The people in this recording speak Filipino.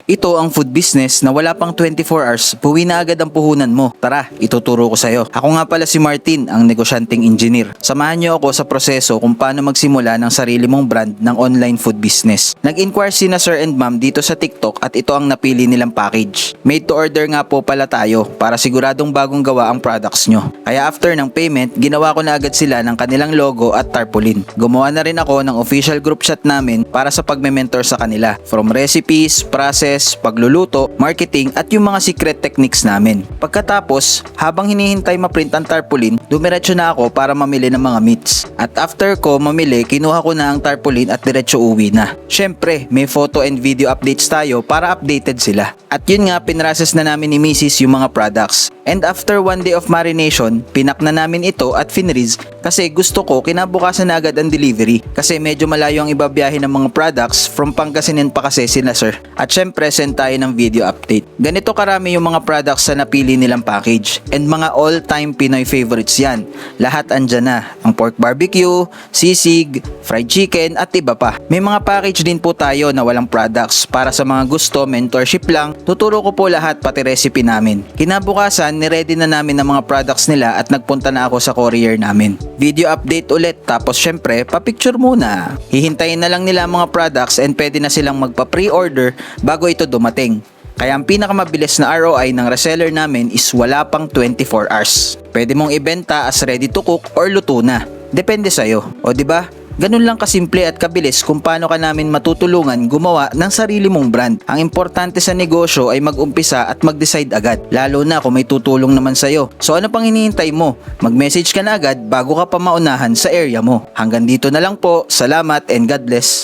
Ito ang food business na wala pang 24 hours, buwi na agad ang puhunan mo. Tara, ituturo ko sa'yo. Ako nga pala si Martin, ang negosyanteng engineer. Samahan niyo ako sa proseso kung paano magsimula ng sarili mong brand ng online food business. Nag-inquire sina Sir and Ma'am dito sa TikTok at ito ang napili nilang package. Made to order nga po pala tayo para siguradong bagong gawa ang products nyo. Kaya after ng payment, ginawa ko na agad sila ng kanilang logo at tarpaulin. Gumawa na rin ako ng official group chat namin para sa pagme-mentor sa kanila. From recipes, process, pagluluto, marketing at yung mga secret techniques namin. Pagkatapos, habang hinihintay ma-print ang tarpaulin, dumiretso na ako para mamili ng mga meats. At after ko mamili, kinuha ko na ang tarpaulin at diretso uwi na. Syempre, may photo and video updates tayo para updated sila. At yun nga, pinrases na namin ni Mrs. yung mga products. And after 1 day of marination, pinak na namin ito at finreeze kasi gusto ko kinabukasan na agad ang delivery kasi medyo malayo ang ibabiyahe ng mga products from Pangasinan pa kasi sila sir. At syempre, send tayo ng video update. Ganito karami yung mga products na napili nilang package and mga all-time Pinoy favorites yan. Lahat andyan na. Ang pork barbecue, sisig, fried chicken at iba pa. May mga package din po tayo na walang products para sa mga gusto, mentorship lang. Tuturo ko po lahat pati recipe namin. Kinabukasan, niready na namin ang mga products nila at nagpunta na ako sa courier namin. Video update ulit tapos syempre, pa-picture muna. Hihintayin na lang nila ang mga products and pwede na silang magpa-pre-order bago ito dumating. Kaya ang pinakamabilis na ROI ng reseller namin is wala pang 24 hours. Pwede mong ibenta as ready to cook or luto na. Depende sa'yo. O diba? Ganun lang kasimple at kabilis kung paano ka namin matutulungan gumawa ng sarili mong brand. Ang importante sa negosyo ay mag-umpisa at mag-decide agad, lalo na kung may tutulong naman sa'yo. So ano pang hinihintay mo? Mag-message ka na agad bago ka pa maunahan sa area mo. Hanggang dito na lang po. Salamat and God bless.